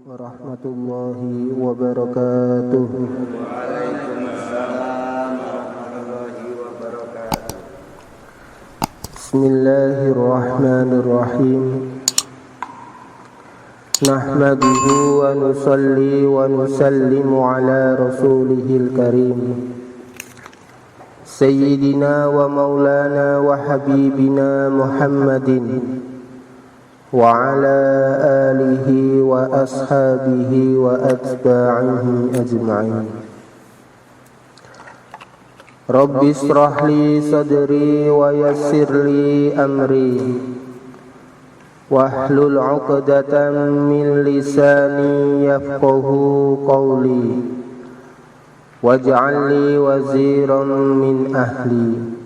warahmatullahi wabarakatuh. Waalaikumsalam warahmatullahi wabarakatuh. Bismillahirrahmanirrahim. Nahmaduhu wa nusalli wa nusallimu ala rasulihil karim Sayyidina wa maulana wa habibina Muhammadin wa ala alihi wa ashabihi wa atba'ihi ajma'in. Rabbi israh li sadri wa yassir li amri wahlul 'uqdatam min lisani yafqahu qawli waj'al li waziran min ahli.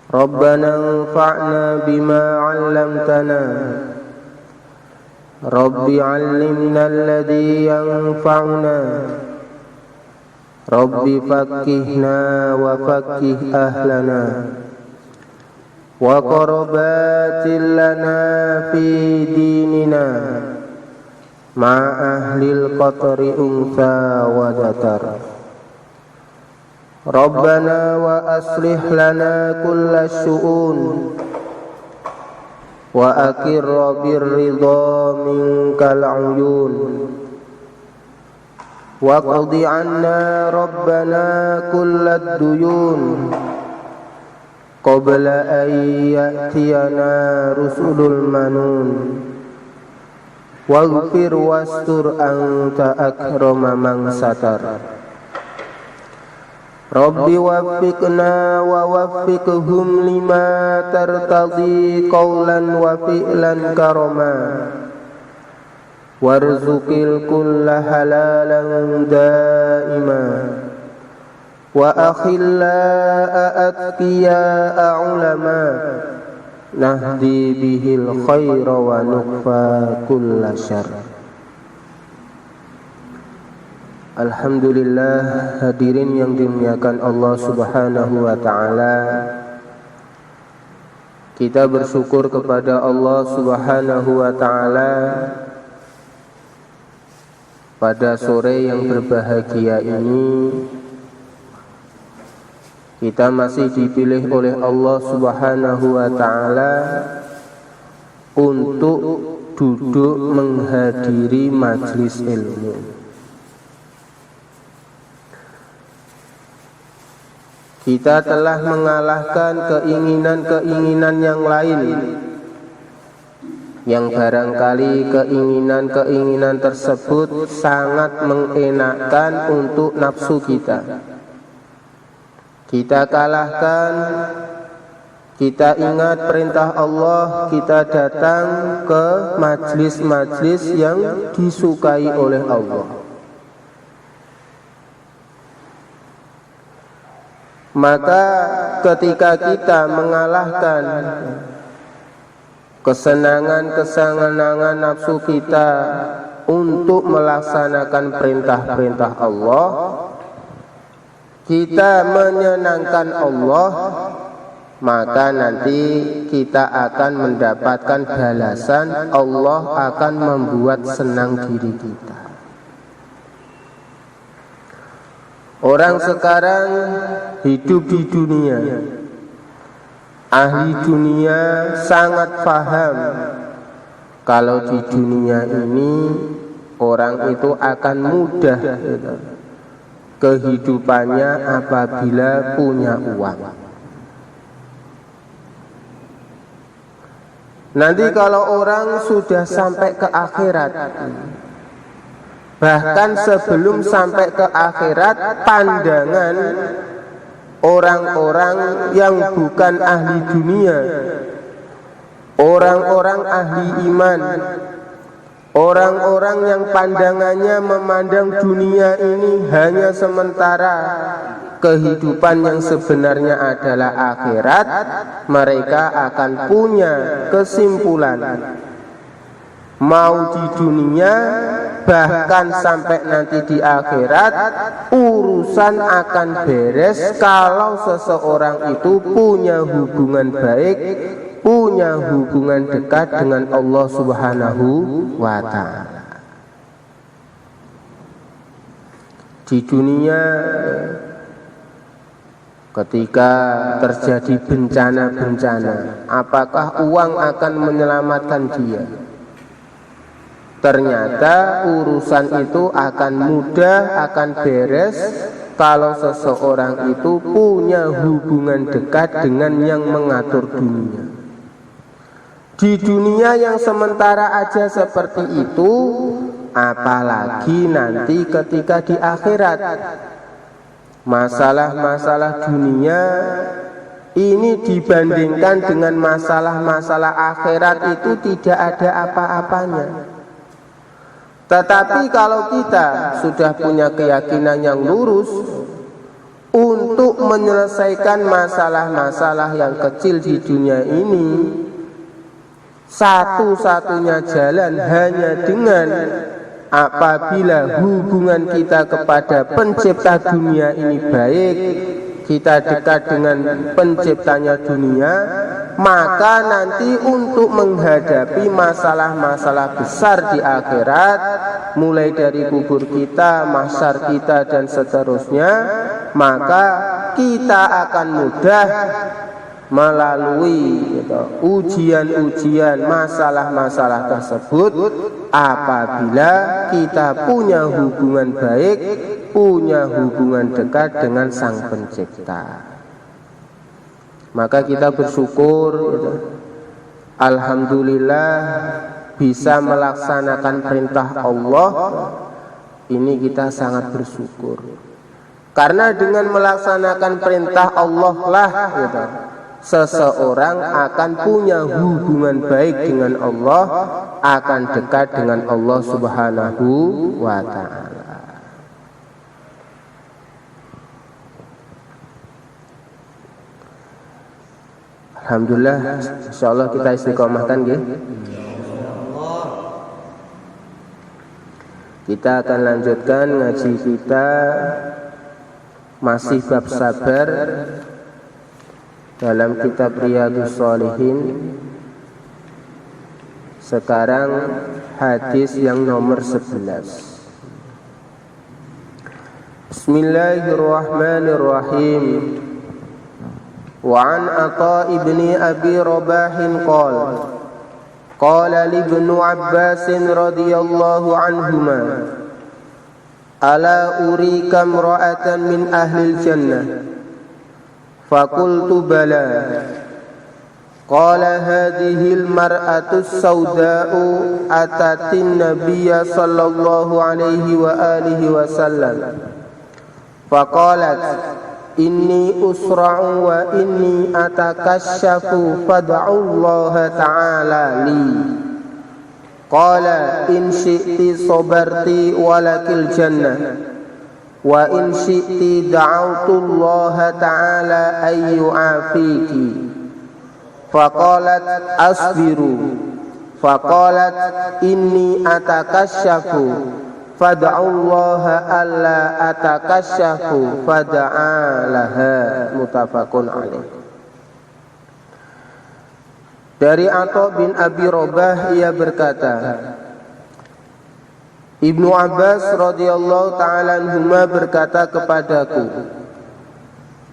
Rabbana anfa'na bima 'allamtana Rabbi 'allimna alladhi yanfa'una Rabbi faqqihna wa faqqih ahlana wa qarabatil lana fi dinina ma ahlil qatri unsa wa datar. Rabbana wa aslih lana kulla syu'un wa akirra birridha minkal uyun wa qadi anna rabbana kullad duyun qabla an ya'tiyana rusulul manun waghfir wastur anta akrama man satar. Rabbi waffiqna wa waffiqhum lima tartadhi qawlan wa fi'lan karama warzuqil kulla halalan daima wa akhillaa atqiyaa ulama nahdi bihil khaira wa nukfa kulla syarr. Alhamdulillah, hadirin yang dimuliakan Allah Subhanahu wa ta'ala, kita bersyukur kepada Allah Subhanahu wa ta'ala pada sore yang berbahagia ini. Kita masih dipilih oleh Allah Subhanahu wa ta'ala untuk duduk menghadiri majelis ilmu. Kita telah mengalahkan keinginan-keinginan yang lain yang barangkali keinginan-keinginan tersebut sangat mengenakkan untuk nafsu kita. Kita kalahkan, kita ingat perintah Allah, kita datang ke majlis-majlis yang disukai oleh Allah. Maka ketika kita mengalahkan kesenangan-kesenangan nafsu kita untuk melaksanakan perintah-perintah Allah, kita menyenangkan Allah, maka nanti kita akan mendapatkan balasan. Allah akan membuat senang diri kita. Orang sekarang hidup di dunia, ahli dunia sangat paham kalau di dunia ini orang itu akan mudah kehidupannya apabila punya uang. Nanti kalau orang sudah sampai ke akhirat, bahkan sebelum sampai ke akhirat, pandangan orang-orang yang bukan ahli dunia, orang-orang ahli iman, orang-orang yang pandangannya memandang dunia ini hanya sementara, kehidupan yang sebenarnya adalah akhirat, mereka akan punya kesimpulan, mau di dunia bahkan sampai nanti di akhirat, urusan akan beres kalau seseorang itu punya hubungan baik punya hubungan dekat dengan Allah Subhanahu wa ta'ala. Di dunia ketika terjadi bencana-bencana, apakah uang akan menyelamatkan dia? Ternyata urusan itu akan mudah, akan beres kalau seseorang itu punya hubungan dekat dengan yang mengatur dunia. Di dunia yang sementara aja seperti itu, apalagi nanti ketika di akhirat. Masalah-masalah dunia ini dibandingkan dengan masalah-masalah akhirat itu tidak ada apa-apanya. Tetapi kalau kita sudah punya keyakinan yang lurus untuk menyelesaikan masalah-masalah yang kecil di dunia ini, satu-satunya jalan hanya dengan apabila hubungan kita kepada pencipta dunia ini baik, kita dekat dengan penciptanya dunia, maka nanti untuk menghadapi masalah-masalah besar di akhirat, mulai dari kubur kita, mahsyar kita dan seterusnya, maka kita akan mudah melalui ujian-ujian masalah-masalah tersebut apabila kita punya hubungan baik, punya hubungan dekat dengan Sang Pencipta. Maka kita bersyukur, alhamdulillah bisa melaksanakan perintah Allah. Ini kita sangat bersyukur, karena dengan melaksanakan perintah Allah lah seseorang akan punya hubungan baik dengan Allah, akan dekat dengan Allah Subhanahu wa ta'ala. Alhamdulillah, insyaallah kita istiqomahkan ya. Kita akan lanjutkan ngaji kita masih bab sabar dalam kitab Riyadhus Shalihin. Sekarang hadis yang nomor 11. Bismillahirrahmanirrahim. Wa an Atha ibni Abi Rabah qala qala li ibnu Abbas radhiyallahu anhuma ala urika imra'atan min ahli al-jannah فقلت بلى قال هذه المرأة السوداء أتت النبي صلى الله عليه وآله وسلم فقالت إني أسرع وإني أتكشف فادعوا الله تعالى لي قال إن شئت صبرت ولك الجنة wa in syi'ti da'autullaha ta'ala ay yu'afiki faqalat asbiru faqalat inni atakasyafu fad'ullaha alla atakasyafu fad'alaha. Muttafaqun alaih. Dari Atha bin Abi Rabah, ia berkata, Ibnu Abbas radhiyallahu ta'ala anhuma berkata kepadaku,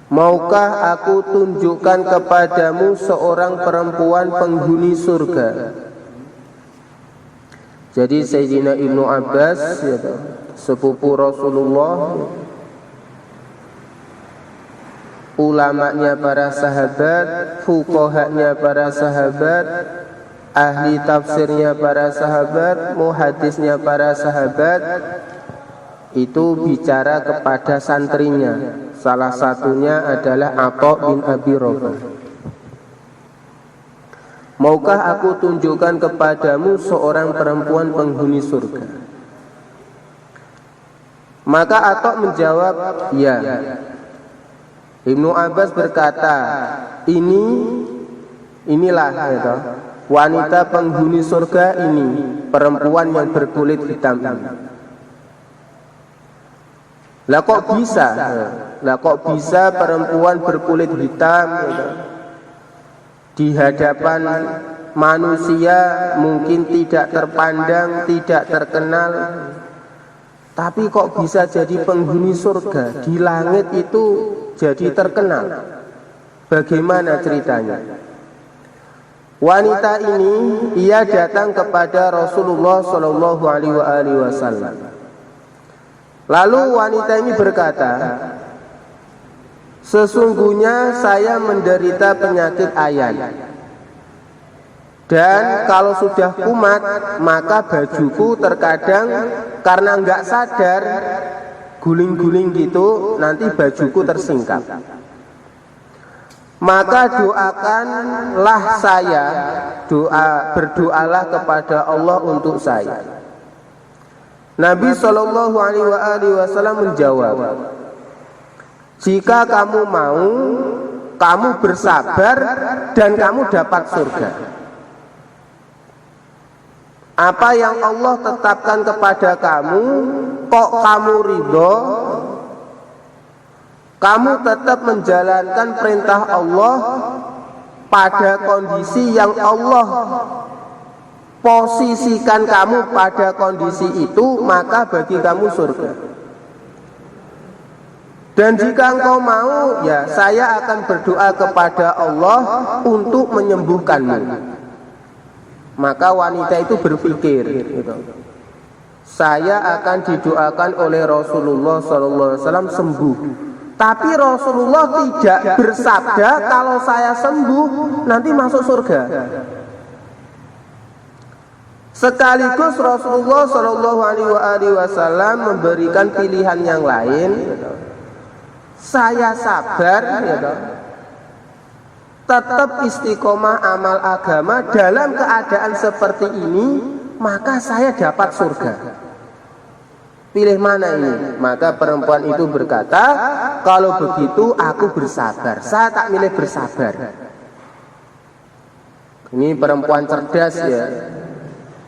maukah aku tunjukkan kepadamu seorang perempuan penghuni surga? Jadi Sayyidina Ibnu Abbas sepupu Rasulullah, ulamanya para sahabat, fuqahanya para sahabat, ahli tafsirnya para sahabat, muhadisnya para sahabat, itu bicara kepada santrinya. Salah satunya adalah Atha bin Abi Rabah. Maukah aku tunjukkan kepadamu seorang perempuan penghuni surga? Maka Atha menjawab, ya. Ibnu Abbas berkata, inilah wanita penghuni surga ini, perempuan yang berkulit hitam ini. Lah kok bisa? Perempuan berkulit hitam di hadapan manusia mungkin tidak terpandang, tidak terkenal, tapi kok bisa jadi penghuni surga, di langit itu jadi terkenal. Bagaimana ceritanya? Wanita ini ia datang kepada Rasulullah Shallallahu Alaihi Wasallam. Lalu wanita ini berkata, sesungguhnya saya menderita penyakit ayan, dan kalau sudah kumat maka bajuku terkadang karena nggak sadar guling-guling gitu, nanti bajuku tersingkap. Maka doakanlah saya, berdoalah kepada Allah untuk saya. Nabi Shallallahu Alaihi Wasallam menjawab, jika kamu mau, kamu bersabar dan kamu dapat surga. Apa yang Allah tetapkan kepada kamu, kok kamu ridho, kamu tetap menjalankan perintah Allah pada kondisi yang Allah posisikan kamu pada kondisi itu, maka bagi kamu surga. Dan jika engkau mau, ya saya akan berdoa kepada Allah untuk menyembuhkanmu. Maka wanita itu berpikir, gitu, saya akan didoakan oleh Rasulullah SAW sembuh. Tapi Rasulullah tidak bersabda kalau saya sembuh nanti masuk surga. Sekaligus Rasulullah Shallallahu Alaihi Wasallam memberikan pilihan yang lain. Saya sabar, tetap istiqomah amal agama dalam keadaan seperti ini, maka saya dapat surga. Pilih mana ini? Maka perempuan itu berkata, kalau begitu aku bersabar. Saya tak milih bersabar. Ini perempuan cerdas ya.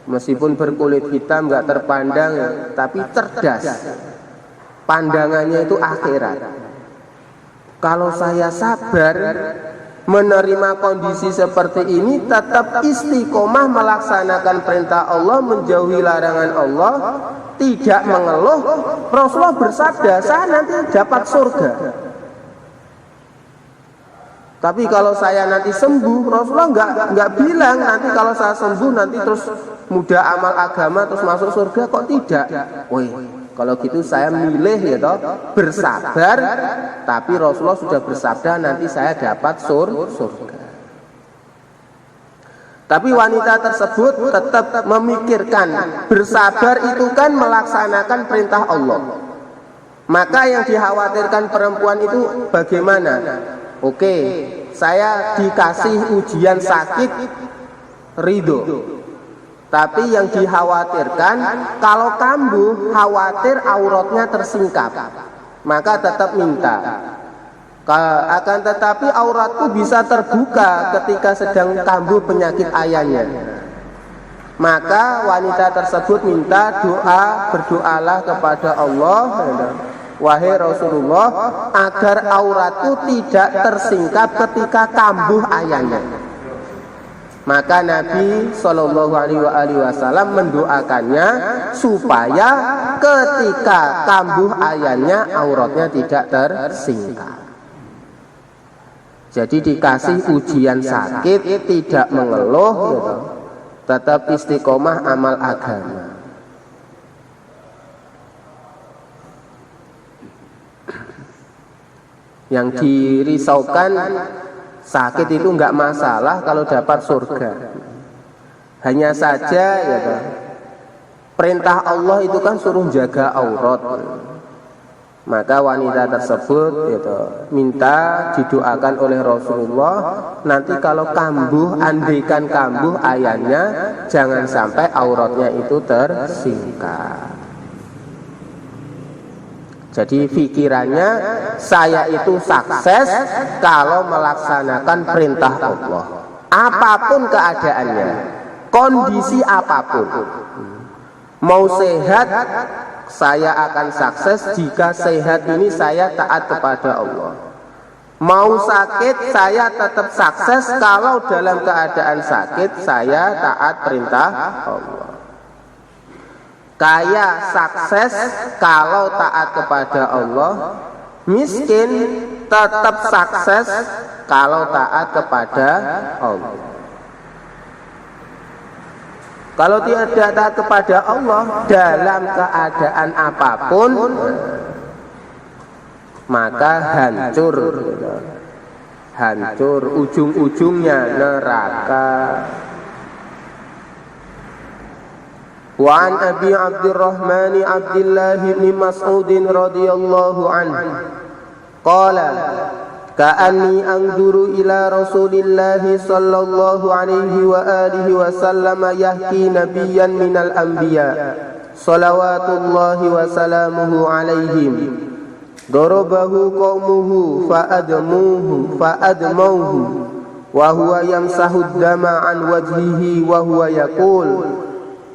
Meskipun berkulit hitam gak terpandang, tapi cerdas. Pandangannya itu akhirat. Kalau saya sabar menerima kondisi seperti ini, tetap istiqomah melaksanakan perintah Allah, menjauhi larangan Allah, tidak mengeluh, Rasulullah bersabda saya nanti dapat surga. Tapi kalau saya nanti sembuh, Rasulullah nggak bilang nanti kalau saya sembuh nanti terus mudah amal agama terus masuk surga, kok tidak? Woi, kalau gitu saya milih ya toh, bersabar, tapi Rasulullah sudah bersabda nanti saya dapat surga. Tapi wanita tersebut tetap memikirkan, bersabar itu kan melaksanakan perintah Allah. Maka yang dikhawatirkan perempuan itu bagaimana? Oke, saya dikasih ujian sakit, ridho. Tapi yang dikhawatirkan, kalau kambuh, khawatir auratnya tersingkap. Maka tetap minta. Akan tetapi auratku bisa terbuka ketika sedang kambuh penyakit ayannya. Maka wanita tersebut minta doa, berdoalah kepada Allah, wahai Rasulullah, agar auratku tidak tersingkap ketika kambuh ayannya. Maka Nabi Shallallahu Alaihi Wasallam mendoakannya supaya ketika kambuh ayannya auratnya tidak tersingkap. Jadi dikasih ujian sakit, tidak mengeluh, gitu. Tetap istiqomah amal agama. Yang dirisaukan sakit itu enggak masalah kalau dapat surga. Hanya saja, gitu, perintah Allah itu kan suruh jaga aurat. Maka wanita tersebut gitu, minta didoakan oleh Rasulullah, nanti kalau kambuh, andaikan kambuh ayannya, jangan sampai auratnya itu tersingkap. Jadi pikirannya, saya itu sukses kalau melaksanakan perintah Allah. Apapun keadaannya, kondisi apapun. Mau sehat, saya akan sukses jika sehat ini saya taat kepada Allah. Mau sakit saya tetap sukses kalau dalam keadaan sakit saya taat perintah Allah. Kaya sukses kalau taat kepada Allah. Miskin tetap sukses kalau taat kepada Allah. Kalau tidak taat kepada Allah dalam keadaan apapun, maka hancur, hancur, ujung-ujungnya neraka. Wa an Abi Abdurrahman Abdullah bin Mas'ud radhiyallahu anhu qala ka'anni anzuru ila Rasulillah sallallahu alaihi wa alihi wa sallam yahki nabiyyan minal anbiya salawatullahi wa salamuhu alaihim darabahu qaumuhu fa'admuhu wa huwa yamsahu ad-dama an wajhihi wa huwa yaqul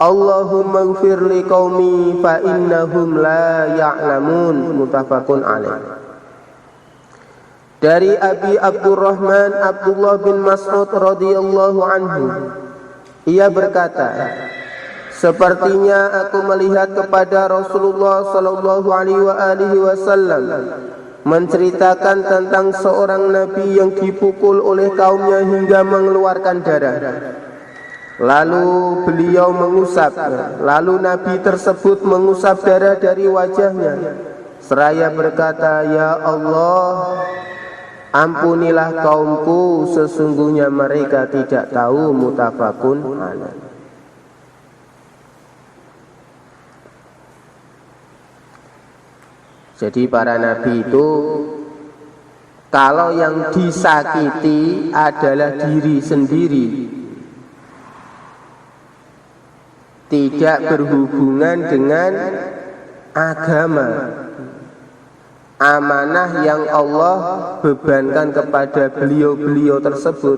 Allahumma ighfir li qaumi fa innahum la ya'lamun. Muttafaqun alaih. Dari Abi Abdurrahman Abdullah bin Mas'ud radhiyallahu anhu, ia berkata, sepertinya aku melihat kepada Rasulullah sallallahu alaihi wasallam menceritakan tentang seorang nabi yang dipukul oleh kaumnya hingga mengeluarkan darah. Lalu beliau mengusap, lalu nabi tersebut mengusap darah dari wajahnya seraya berkata, ya Allah, ampunilah kaumku, sesungguhnya mereka tidak tahu. Muttafaqun alaih. Jadi para nabi itu, kalau yang disakiti adalah diri sendiri, tidak berhubungan dengan agama, amanah yang Allah bebankan kepada beliau-beliau tersebut,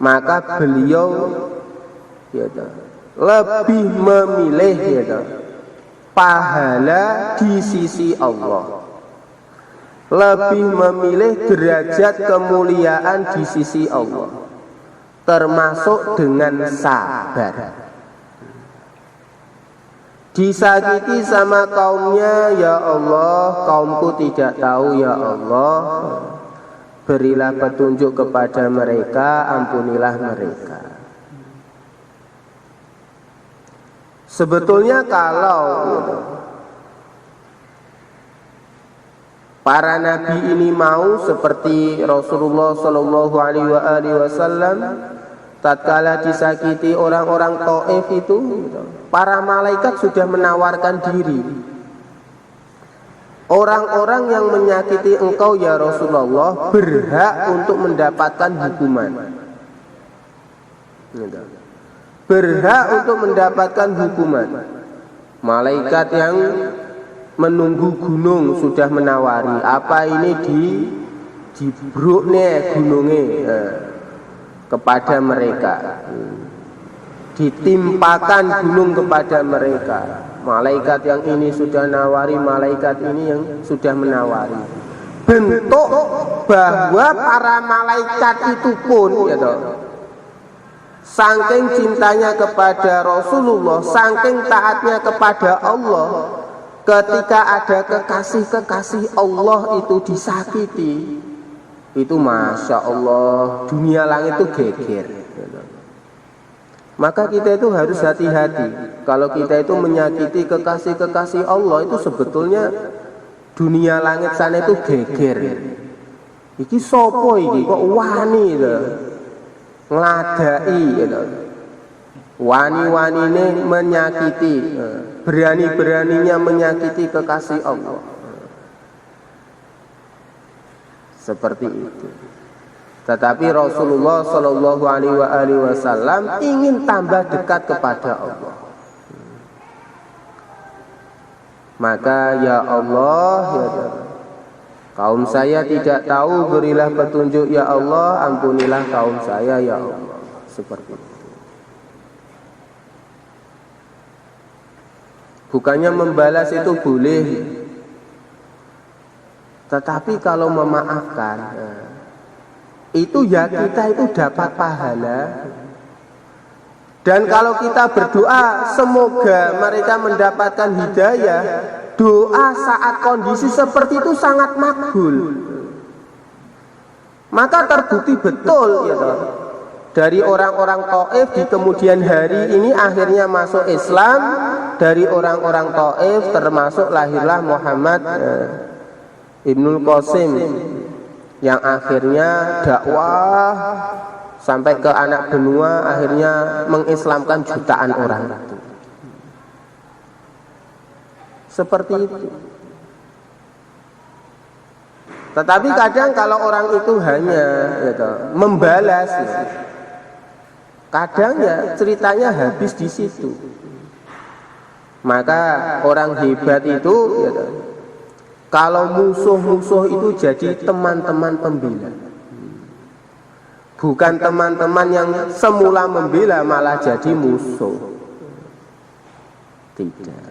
maka beliau lebih memilih pahala di sisi Allah, lebih memilih derajat kemuliaan di sisi Allah, termasuk dengan sabar. Disakiti sama kaumnya, ya Allah, kaumku tidak tahu, ya Allah, berilah petunjuk kepada mereka, ampunilah mereka. Sebetulnya kalau para nabi ini mau seperti Rasulullah sallallahu alaihi wasallam, tatkala disakiti orang-orang Taif itu, para malaikat sudah menawarkan diri. Orang-orang yang menyakiti engkau ya Rasulullah berhak untuk mendapatkan hukuman. Berhak untuk mendapatkan hukuman. Malaikat yang menunggu gunung sudah menawari, apa ini dibrukne gunungnya kepada mereka, ditimpakan gunung kepada mereka. Malaikat yang ini sudah nawari, malaikat ini yang sudah menawari. Bentuk bahwa para malaikat itu pun saking cintanya kepada Rasulullah, saking taatnya kepada Allah, ketika ada kekasih-kekasih Allah itu disakiti, itu Masya Allah, dunia langit itu geger. Maka kita itu harus hati-hati. Kalau kita itu menyakiti kekasih-kekasih Allah, itu sebetulnya dunia langit sana itu geger. Iki sopo iki kok wani ngeladai, wani-wanine menyakiti, berani-beraninya menyakiti kekasih Allah. Seperti itu. Tetapi Rasulullah Shallallahu Alaihi Wasallam ingin tambah dekat kepada Allah. Maka ya Allah, ya Allah, kaum saya tidak tahu, berilah petunjuk ya Allah, ampunilah kaum saya ya Allah. Seperti itu. Bukannya membalas itu boleh, Tetapi kalau memaafkan, itu ya kita itu dapat pahala. Dan kalau kita berdoa semoga mereka mendapatkan hidayah, doa saat kondisi seperti itu sangat makbul. Maka terbukti betul ya toh, dari orang-orang Taif di kemudian hari ini akhirnya masuk Islam. Dari orang-orang Taif termasuk lahirlah Muhammad Ibnul Qasim yang akhirnya dakwah sampai ke anak benua, akhirnya mengislamkan jutaan orang itu. Seperti itu. Tetapi kadang kalau orang itu hanya gitu, membalas, kadang ya ceritanya habis di situ. Maka orang hebat itu gitu, kalau musuh-musuh itu jadi teman-teman pembela. Bukan teman-teman yang semula membela malah jadi musuh. Tidak.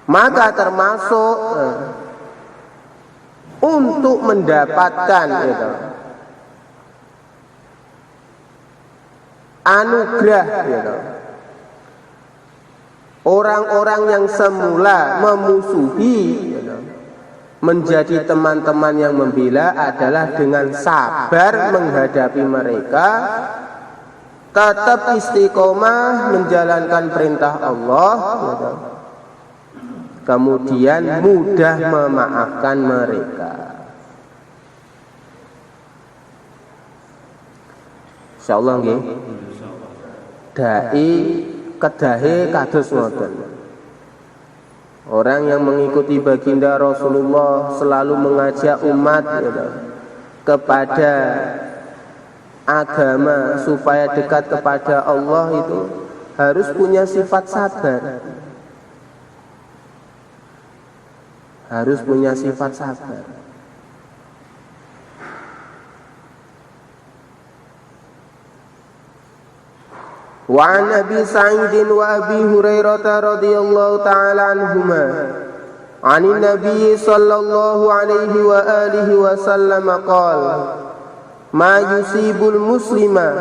Maka termasuk untuk mendapatkan gitu, anugerah gitu, orang-orang yang semula memusuhi gitu, menjadi teman-teman yang membela adalah dengan sabar menghadapi mereka, tetap istiqomah menjalankan perintah Allah gitu, kemudian mudah memaafkan mereka. Insyaallah nggih. Dai kedahe kados ngoten. Orang yang mengikuti baginda Rasulullah selalu mengajak umat gitu, kepada agama supaya dekat kepada Allah itu harus punya sifat sabar. Harus punya sifat sabar. Wa an Abi Sa'id wa Abi Hurairah radhiyallahu ta'ala anhuma 'anil Nabi sallallahu alaihi wa alihi wa sallam qala ma yusibul muslima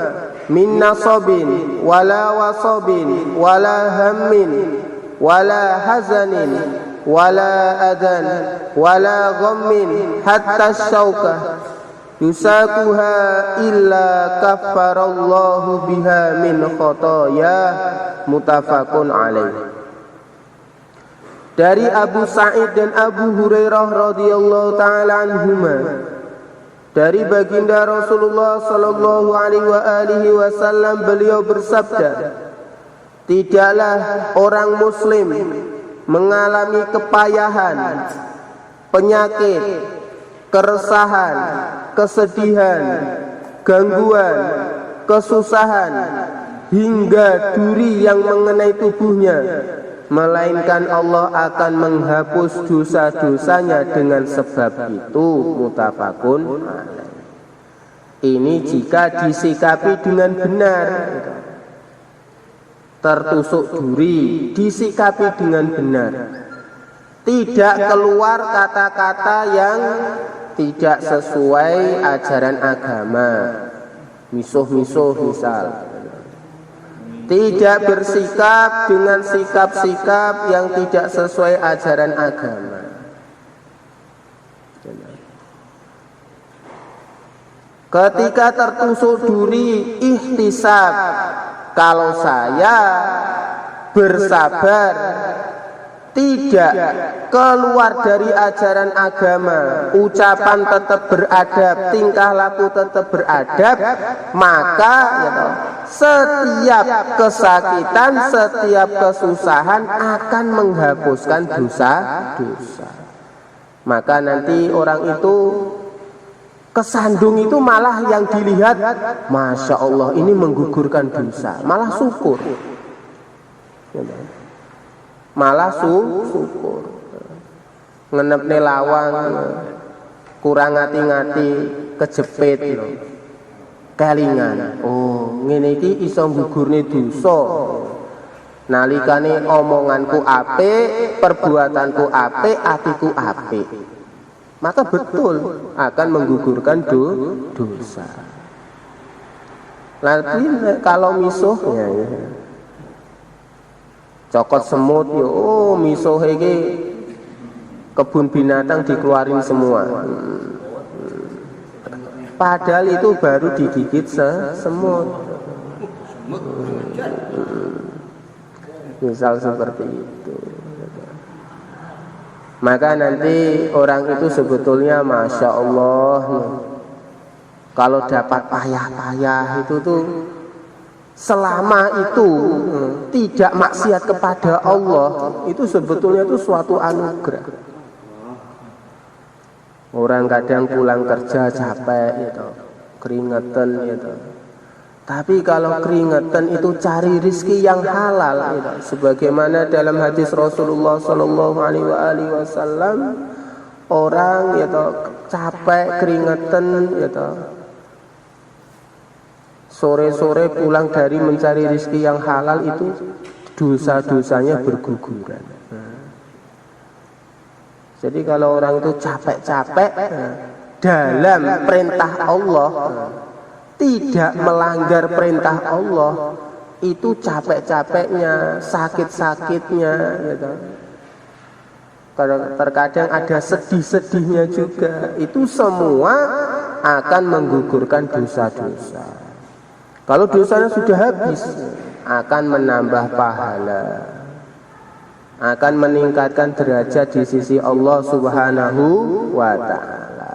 min nasabin wala wasabin wala hammin wala hazanin wala adan wala ghammin hatta syauka yusakuha illa kaffarallahu biha min khotoya, mutafakun alaih. Dari Abu Sa'id dan Abu Hurairah radhiyallahu ta'ala anhuma, dari baginda Rasulullah sallallahu alaihi wasallam, beliau bersabda, tidaklah orang muslim mengalami kepayahan, penyakit, keresahan, kesedihan, gangguan, kesusahan, hingga duri yang mengenai tubuhnya, melainkan Allah akan menghapus dosa-dosanya dengan sebab itu, mutafakun alaih. Ini jika disikapi dengan benar. Tertusuk duri disikapi dengan benar, tidak keluar kata-kata yang tidak sesuai ajaran agama, misuh-misuh misal, tidak bersikap dengan sikap-sikap yang tidak sesuai ajaran agama. Ketika tertusuk duri, ihtisab, kalau saya bersabar, tidak keluar dari ajaran agama, ucapan tetap beradab, tingkah laku tetap beradab, maka ya, setiap kesakitan, setiap kesusahan akan menghapuskan dosa-dosa. Maka nanti orang itu kesandung itu malah yang dilihat, Masya Allah ini menggugurkan dosa, malah syukur, malah syukur, ngenepne lawang, kurang ngati-ngati, kejepit, kelingan, oh ngene iki iso gugurne dosa, Nalikane omonganku apik, perbuatanku apik, atiku apik, maka betul akan menggugurkan dosa. Tapi kalau misuhnya ya, cokot semut yo, misuh iki kebun binatang dikeluarin semua. Padahal itu baru digigit semut. Misal seperti itu. Maka nanti orang itu sebetulnya Masya Allah, kalau dapat payah-payah itu tuh, selama itu tidak maksiat kepada Allah, itu sebetulnya itu suatu anugerah. Orang kadang pulang kerja capek gitu, keringetan gitu. Tapi kalau keringetan itu cari rizki yang halal gitu. Sebagaimana dalam hadis Rasulullah Sallallahu Alaihi Wasallam, orang gitu capek keringetan gitu, sore-sore pulang dari mencari rizki yang halal itu dosa-dosanya berguguran. Jadi kalau orang itu capek-capek dalam perintah Allah, tidak melanggar perintah Allah, itu capek-capeknya, sakit-sakitnya gitu. Terkadang ada sedih-sedihnya juga. Itu semua akan menggugurkan dosa-dosa. Kalau dosanya sudah habis, akan menambah pahala, akan meningkatkan derajat di sisi Allah Subhanahu wa Ta'ala.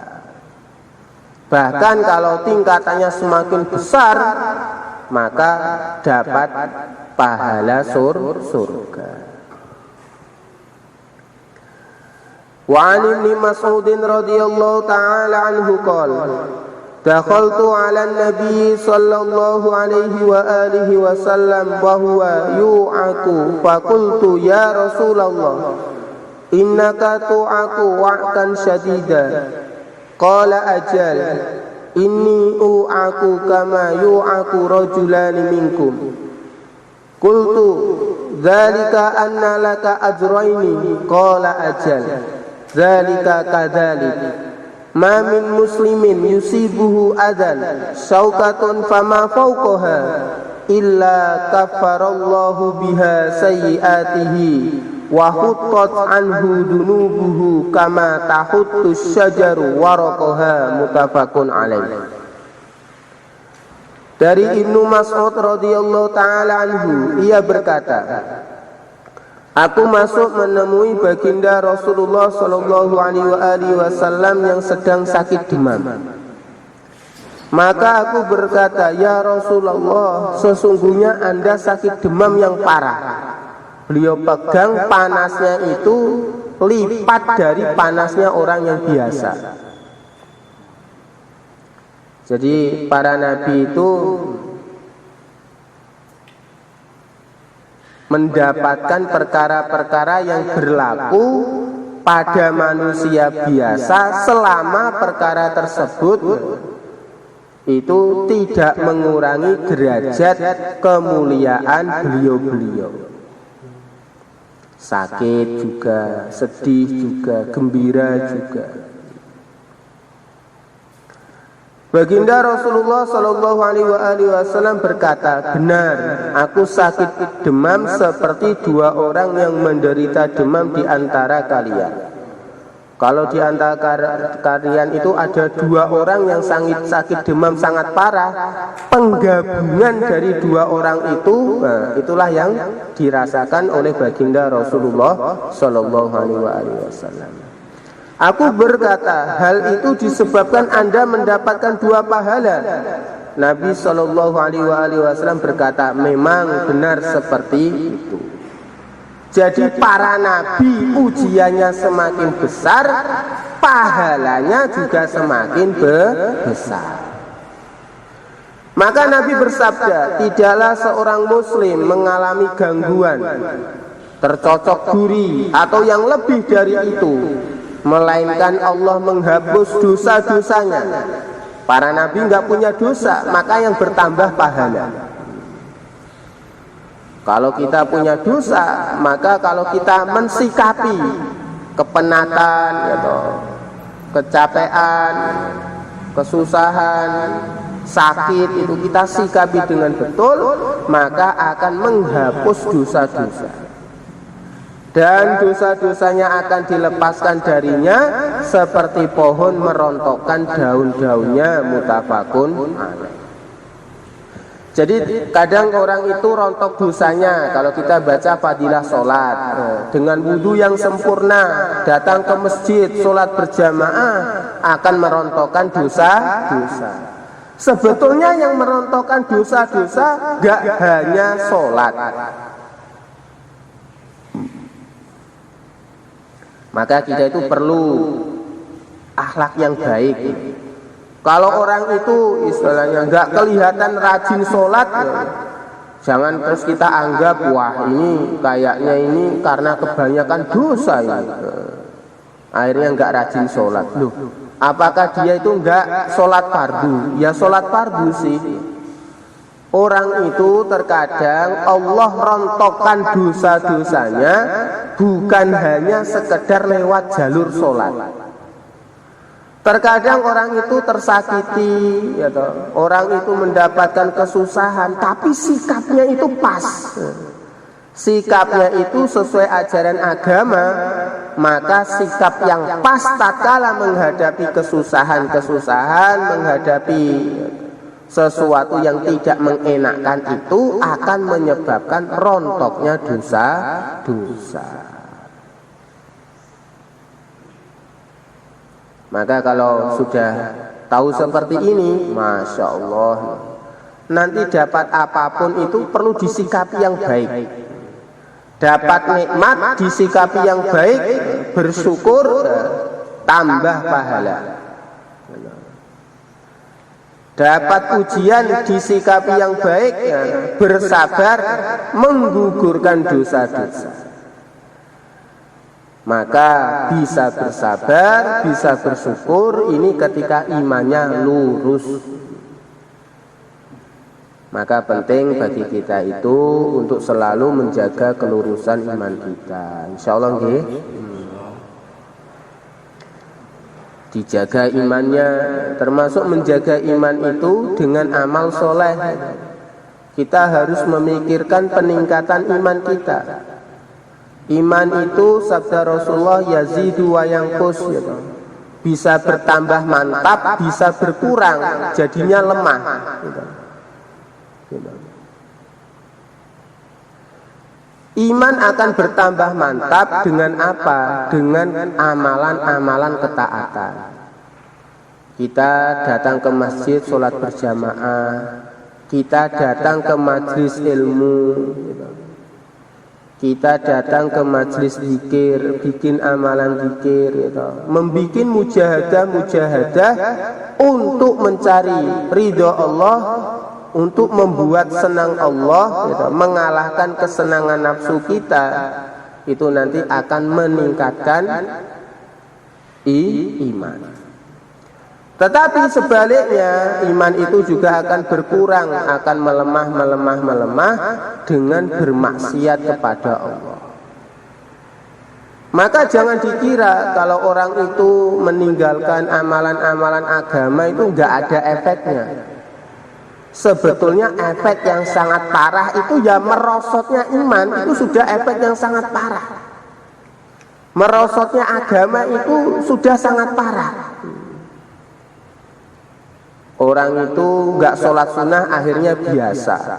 Bahkan kalau tingkatannya semakin besar, maka dapat pahala surga. Wa 'an Ibnu Mas'ud radhiyallahu ta'ala anhu qala dakhaltu 'ala an-nabi sallallahu alaihi wa alihi wa sallam wa huwa yu'aku fa qultu ya Rasulullah innaka tu'aku wa'kan shadida qala ajal inni u'aku kama yu'aku rajulani minkum qultu dzalika anna laka ajraini qala ajal dzalika kadzalik ma min muslimin yusibuhu adan syauqatun fama fawqaha illa kaffarallahu biha sayyi'atihi wa huttat anhu dunubuhu kama tahuttu syajaru waraqaha, muttafaqun alaih. Dari Ibnu Mas'ud radhiyallahu taala anhu, ia berkata, aku masuk menemui baginda Rasulullah sallallahu alaihi wasallam yang sedang sakit demam. Maka aku berkata, ya Rasulullah, sesungguhnya Anda sakit demam yang parah. Beliau pegang panasnya itu lipat dari panasnya orang yang biasa. Jadi para nabi itu mendapatkan perkara-perkara yang berlaku pada manusia biasa selama perkara tersebut itu tidak mengurangi derajat kemuliaan beliau-beliau. Sakit juga, sedih juga, gembira juga. Baginda Rasulullah Shallallahu Alaihi Wasallam berkata, benar, aku sakit demam seperti dua orang yang menderita demam di antara kalian. Kalau di antara kalian itu ada dua orang yang sakit demam sangat parah, penggabungan dari dua orang itu, itulah yang dirasakan oleh baginda Rasulullah Shallallahu Alaihi Wasallam. Aku berkata, hal itu disebabkan Anda mendapatkan dua pahala. Nabi Shallallahu Alaihi Wasallam berkata, memang benar seperti itu. Jadi para nabi ujiannya semakin besar, pahalanya juga semakin besar. Maka Nabi bersabda, tidaklah seorang muslim mengalami gangguan, tercocok duri atau yang lebih dari itu, melainkan Allah menghapus dosa-dosanya. Para nabi nggak punya dosa, maka yang bertambah pahala. Kalau kita punya dosa, maka kalau kita mensikapi kepenatan, gitu, kecapean, kesusahan, sakit, itu kita sikapi dengan betul, maka akan menghapus dosa-dosa. Dan dosa-dosanya akan dilepaskan darinya seperti pohon merontokkan daun-daunnya, muttafaqun alaih. Jadi kadang orang itu rontok dosanya. Kalau kita baca fadilah sholat, dengan wudhu yang sempurna, datang ke masjid, sholat berjamaah, akan merontokkan dosa-dosa. Sebetulnya yang merontokkan dosa-dosa gak hanya sholat. Maka kita itu perlu akhlak yang baik. Kalau orang itu istilahnya nggak kelihatan rajin sholat, ya, jangan terus kita anggap wah ini kayaknya ini karena kebanyakan dosa ini, akhirnya nggak rajin sholat. Loh, apakah dia itu nggak sholat fardu? Ya sholat fardu sih. Orang itu terkadang Allah rontokkan dosa-dosanya bukan hanya sekedar lewat jalur sholat. Terkadang orang itu tersakiti, ya toh. Orang itu mendapatkan kesusahan, tapi sikapnya itu pas. Sikapnya itu sesuai ajaran agama, maka sikap yang pas tatkala menghadapi kesusahan-kesusahan, menghadapi sesuatu yang tidak mengenakkan itu akan menyebabkan rontoknya dosa-dosa. Maka kalau sudah tahu seperti ini, Masya Allah, nanti dapat apapun itu perlu disikapi yang baik. Dapat nikmat disikapi yang baik, bersyukur, tambah pahala. Dapat ujian disikapi yang baik, bersabar, menggugurkan dosa-dosa. Maka bisa bersabar, bisa bersyukur, ini ketika imannya lurus. Maka penting bagi kita itu untuk selalu menjaga kelurusan iman kita. Insya Allah nggih. Dijaga imannya, termasuk menjaga iman itu dengan amal soleh. Kita harus memikirkan peningkatan iman kita. Iman itu sabda Rasulullah yazidu wa yanqus, ya, bisa bertambah mantap, bisa berkurang, jadinya lemah. Iman akan bertambah mantap dengan apa? Dengan amalan-amalan ketaatan. Kita datang ke masjid sholat berjamaah, kita datang ke majelis ilmu, kita datang ke majelis zikir, bikin amalan zikir, gitu. Membikin mujahadah untuk mencari ridho Allah, untuk membuat senang Allah, gitu. Mengalahkan kesenangan nafsu kita, itu nanti akan meningkatkan iman. Tetapi sebaliknya iman itu juga akan berkurang, akan melemah dengan bermaksiat kepada Allah. Maka jangan dikira kalau orang itu meninggalkan amalan-amalan agama itu nggak ada efeknya. Sebetulnya efek yang sangat parah itu ya merosotnya iman, itu sudah efek yang sangat parah. Merosotnya agama itu sudah sangat parah. Orang itu nggak sholat sunnah akhirnya biasa.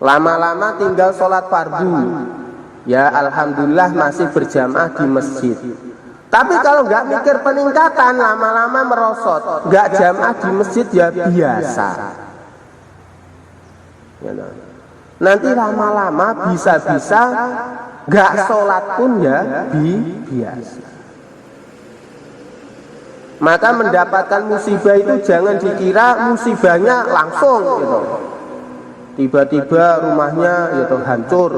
Lama-lama tinggal sholat fardu, ya alhamdulillah masih berjamaah di masjid. Tapi kalau nggak mikir peningkatan, lama-lama merosot, nggak jamaah di masjid ya biasa. Nanti lama-lama bisa-bisa nggak sholat pun ya biasa. Maka mendapatkan musibah itu jangan dikira musibahnya langsung, gitu. Tiba-tiba rumahnya gitu hancur,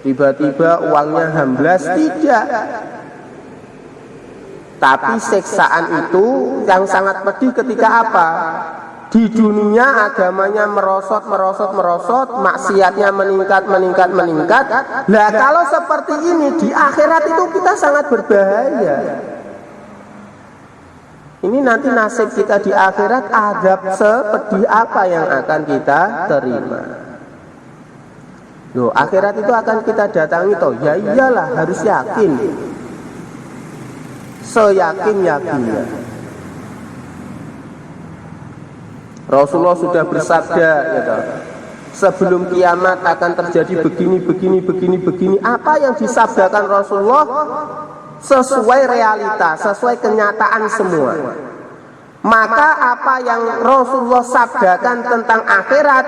tiba-tiba uangnya hamblas, tidak. Tapi siksaan itu yang sangat pedih ketika apa? Di dunia agamanya merosot, maksiatnya meningkat. Lah kalau seperti ini di akhirat itu kita sangat berbahaya. Ini nanti nasib kita di akhirat, azab sepedih apa yang akan kita terima. Loh, akhirat itu akan kita datangi toh. Ya iyalah, harus yakin. Seyakin-yakinnya. Rasulullah sudah bersabda gitu. Sebelum kiamat akan terjadi begini. Apa yang disabdakan Rasulullah sesuai realita, sesuai kenyataan semua. Maka apa yang Rasulullah sabdakan tentang akhirat,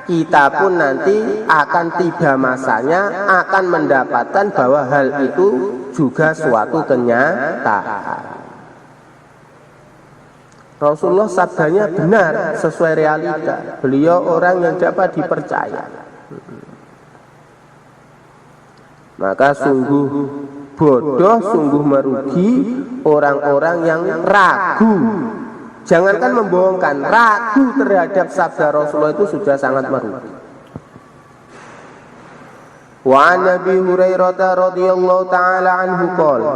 kita pun nanti akan tiba masanya akan mendapatkan bahwa hal itu juga suatu kenyataan. Rasulullah sabdanya benar sesuai realita. Beliau orang yang dapat dipercaya. Maka sungguh bodoh, sungguh merugi orang-orang yang ragu. Jangankan membohongkan, ragu terhadap sabda Rasulullah itu sudah sangat merugi. Wa an Abi Hurairah radhiyallahu taala anhu qala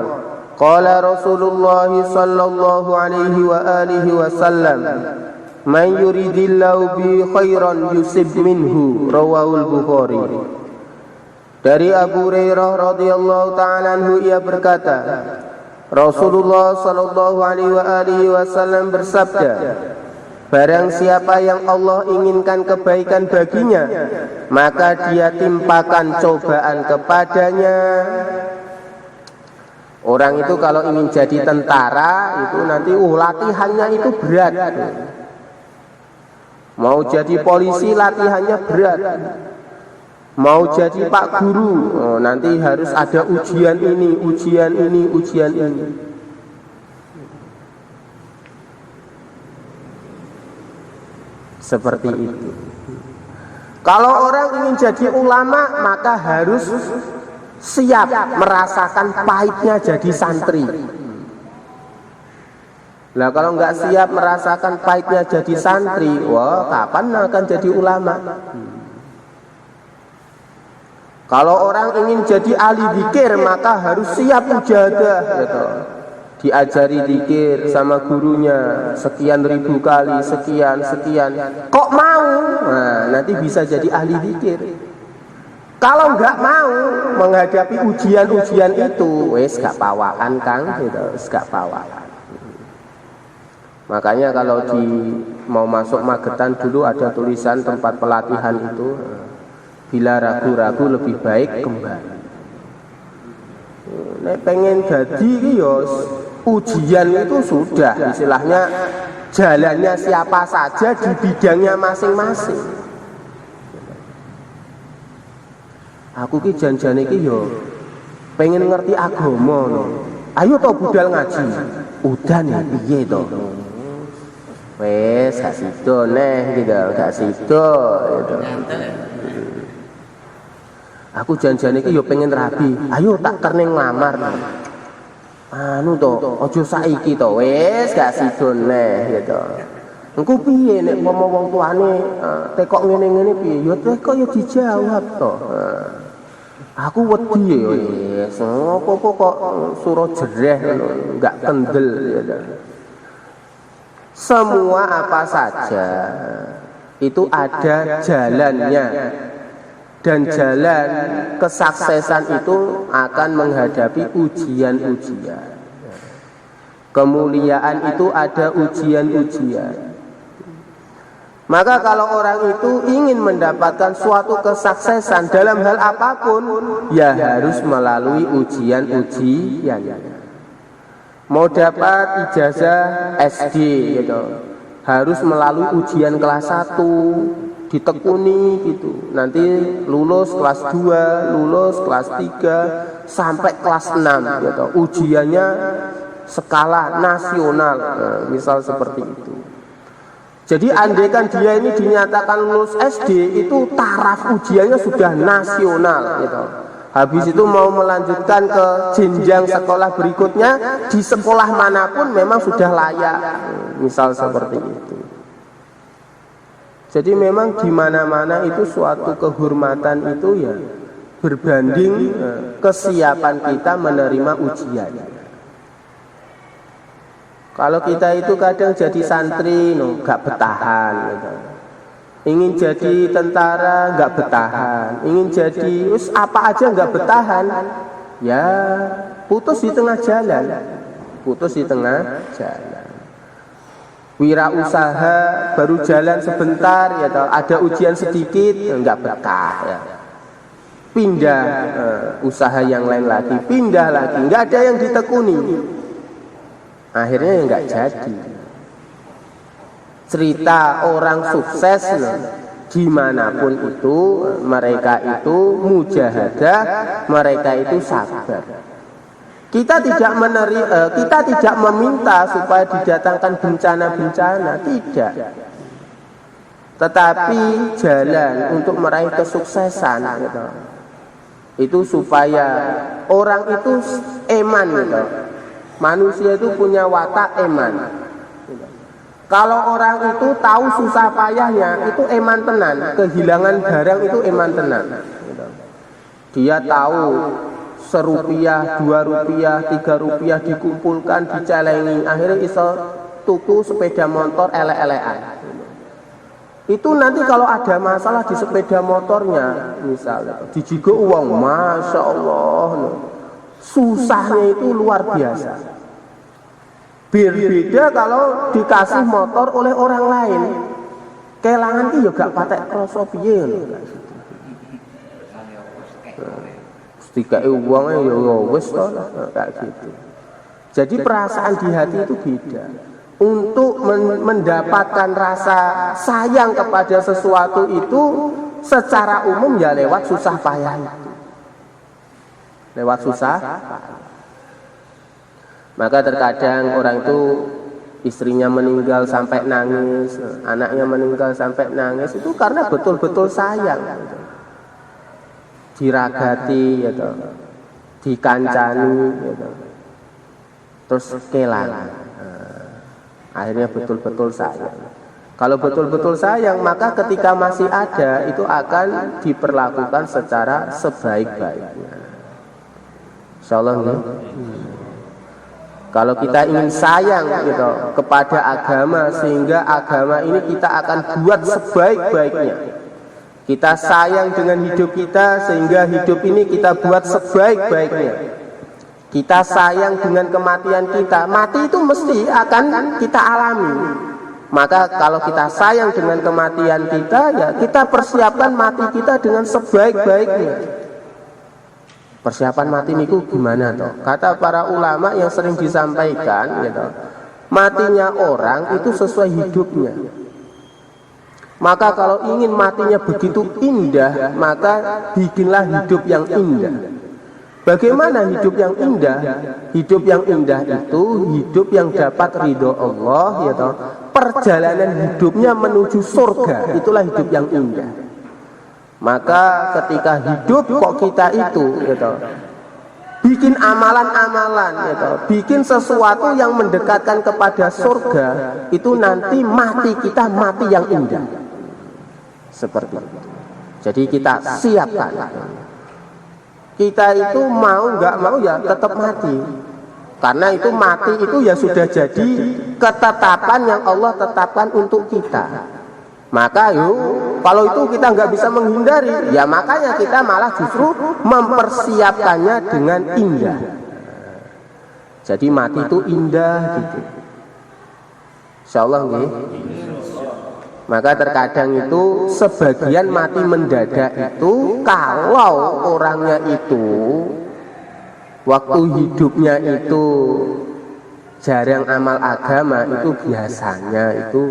qala Rasulullah sallallahu alaihi wa alihi wasallam man yuridillahu bi khairan yusib minhu rawahul Bukhari. Dari Abu Hurairah radhiyallahu taala anhu ia berkata, Rasulullah sallallahu alaihi wasallam bersabda, barang siapa yang Allah inginkan kebaikan baginya, maka dia timpakan cobaan kepadanya. Orang itu kalau ingin jadi tentara itu nanti latihannya itu berat. Mau jadi polisi latihannya berat. Mau jadi pak guru, nanti harus ada ujian ini. Seperti itu. Kalau orang ingin jadi ulama, maka harus siap merasakan pahitnya jadi santri. Lah kalau nggak siap merasakan pahitnya jadi santri, wah kapan akan jadi ulama? Kalau orang ingin jadi ahli zikir, maka harus siap mujahadah gitu. Diajari zikir sama gurunya sekian ribu kali, sekian. Kok mau? Nah, nanti bisa jadi ahli zikir. Kalau nggak mau menghadapi ujian-ujian itu, wes gak pawakan Kang, gitu, gak pawakan. Makanya kalau mau masuk Magetan dulu ada tulisan tempat pelatihan itu. Bila ragu-ragu lebih baik kembali. Nek pengen jadi yo ujian itu sudah istilahnya jalannya siapa saja di bidangnya masing-masing. Aku ki janjane ki yo pengen ngerti agama no. Ayo to budal ngaji. Udah nih piye to? Wes gak sido neh gitu, gak sido gitu. Aku janjane iki yo pengen rabi. Ayo tak kerne nglamar. Anu to, aja saiki to, wis gak sidon neh gitu. Engko piye nek wong tuane tekok ngene-ngene piye? Yo tekok yo dijawab to. Aku wedi yo wis. Apa kok suruh jereh ngono, enggak kendel gitu. Semua apa saja itu ada jalannya. Dan jalan kesuksesan itu akan menghadapi ujian-ujian. Kemuliaan itu ada ujian-ujian. Maka kalau orang itu ingin mendapatkan suatu kesuksesan dalam hal apapun, ya harus melalui ujian-ujian. Mau dapat ijazah SD gitu, harus melalui ujian kelas 1. Ditekuni gitu, nanti lulus kelas 2, lulus kelas 3 sampai kelas 6 gitu. Ujiannya skala nasional, misal seperti itu. Jadi andaikan dia ini dinyatakan lulus SD, itu taraf ujiannya sudah nasional gitu. Habis itu mau melanjutkan ke jenjang sekolah berikutnya, di sekolah manapun memang sudah layak, misal seperti itu. Jadi memang di mana-mana itu suatu kehormatan itu ya berbanding kesiapan kita menerima ujian. Kalau kita itu kadang jadi santri, gak betahan gitu. Ingin jadi tentara nggak bertahan, ingin jadi apa aja nggak bertahan, ya putus di tengah jalan, putus di tengah jalan. Wirausaha baru jalan sebentar, ya toh, ada ujian sedikit nggak betah, ya. Pindah usaha yang lain lagi, pindah lagi, nggak ada yang ditekuni, akhirnya ya nggak jadi. Cerita orang sukses dimanapun itu, mereka itu mujahadah, mereka itu sabar. Kita tidak meminta supaya didatangkan bencana-bencana, tidak. Tetapi jalan untuk meraih kesuksesan gitu. Itu supaya orang itu eman gitu. Manusia itu punya watak eman. Kalau orang itu tahu susah payahnya, itu eman tenan. Kehilangan barang itu eman tenan. Dia tahu Rp1, Rp2, Rp3 dikumpulkan, dicelengi, akhirnya iso tuku sepeda motor elek-elekan. Itu nanti kalau ada masalah di sepeda motornya, misalnya dijigo uang, Masya Allah, susahnya itu luar biasa. Berbeda kalau dikasih motor oleh orang lain. Kelangan itu juga patek kroso piye lho. Dikasih uangnya ya wis to kayak gitu. Jadi perasaan di hati itu beda. Untuk mendapatkan rasa sayang kepada sesuatu itu secara umum ya lewat susah payah itu. Lewat susah payah. Maka terkadang orang itu istrinya meninggal sampai nangis, anaknya meninggal sampai nangis, itu karena betul-betul sayang, diragati, gitu, dikancani, gitu. Terus kelangan, akhirnya betul-betul sayang. Kalau betul-betul sayang, maka ketika masih ada itu akan diperlakukan secara sebaik-baiknya. Insyaallah nih. Kalau kita ingin sayang gitu kepada agama, sehingga agama ini kita akan buat sebaik-baiknya. Kita sayang dengan hidup kita, sehingga hidup ini kita buat sebaik-baiknya. Kita sayang dengan kematian kita, mati itu mesti akan kita alami. Maka kalau kita sayang dengan kematian kita, ya kita persiapkan mati kita dengan sebaik-baiknya. Persiapan mati niku gimana toh? Kata para ulama yang sering disampaikan gitu, matinya orang itu sesuai hidupnya. Maka kalau ingin matinya begitu indah, maka bikinlah hidup yang indah. Bagaimana hidup yang indah? Hidup yang indah itu hidup yang dapat ridho Allah, gitu. Perjalanan hidupnya menuju surga, itulah hidup yang indah. Maka ketika hidup kok kita itu gitu, bikin amalan-amalan gitu, bikin sesuatu yang mendekatkan kepada surga, itu nanti mati kita mati yang indah. Seperti itu. Jadi kita siapkan. Kita itu mau nggak mau ya tetap mati. Karena itu mati itu ya sudah jadi ketetapan yang Allah tetapkan untuk kita. Maka kalau itu kita nggak bisa menghindari, ya makanya kita malah justru mempersiapkannya dengan indah. Jadi mati itu indah gitu. Insyaallah nggih. Maka terkadang itu sebagian mati mendadak itu kalau orangnya itu waktu hidupnya itu jarang amal agama, itu biasanya itu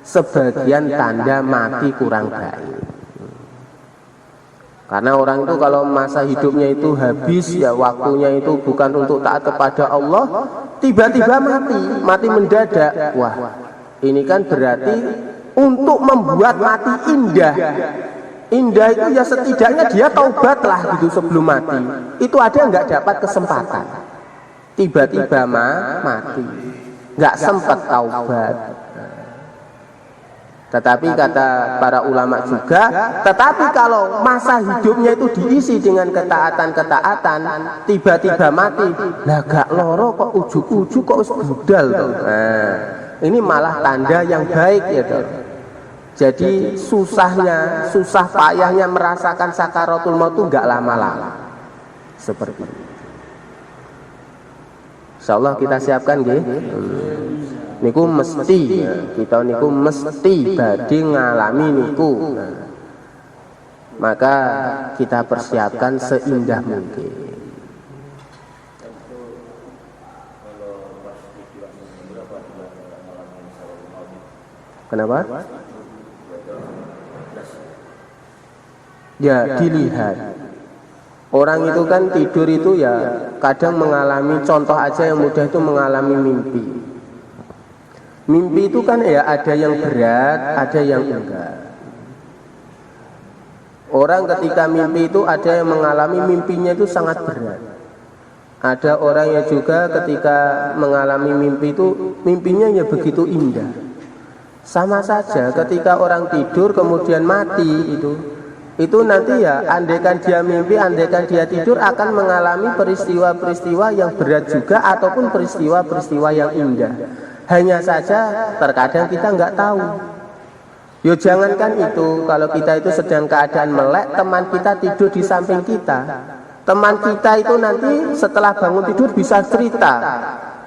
sebagian tanda mati kurang baik. Karena orang itu kalau masa hidupnya itu habis, ya waktunya itu bukan untuk taat kepada Allah, tiba-tiba mati mendadak. Wah, ini kan berarti untuk membuat mati indah. Indah itu ya setidaknya dia taubatlah gitu sebelum mati. Itu ada nggak dapat kesempatan, tiba-tiba mati, nggak sempat taubat. Tetapi kata para ulama juga, tetapi kalau masa hidupnya itu diisi dengan ketaatan-ketaatan, tiba-tiba mati, lah gak loro kok ujuk-ujuk kok budal tuh. Nah, ini malah tanda yang baik ya tuh. Jadi susah payahnya merasakan sakaratul maut itu gak lama-lama. Seperti itu. Insyaallah kita siapkan nggih. Niku mesti kita niku mesti badhe ngalami niku. Maka kita persiapkan seindah mungkin. Kenapa? Ya dilihat. Orang itu kan tidur itu ya kadang mengalami, contoh aja yang mudah itu mengalami mimpi. Mimpi itu kan ya ada yang berat, ada yang enggak. Orang ketika mimpi itu ada yang mengalami mimpinya itu sangat berat. Ada orang yang juga ketika mengalami mimpi itu mimpinya ya begitu indah. Sama saja ketika orang tidur kemudian mati itu nanti ya andaikan dia mimpi, andaikan dia tidur akan mengalami peristiwa-peristiwa yang berat juga ataupun peristiwa-peristiwa yang indah. Hanya saja terkadang kita nggak tahu. Yo jangankan itu, kalau kita itu sedang keadaan melek, teman kita tidur di samping kita. Teman kita itu nanti setelah bangun tidur bisa cerita,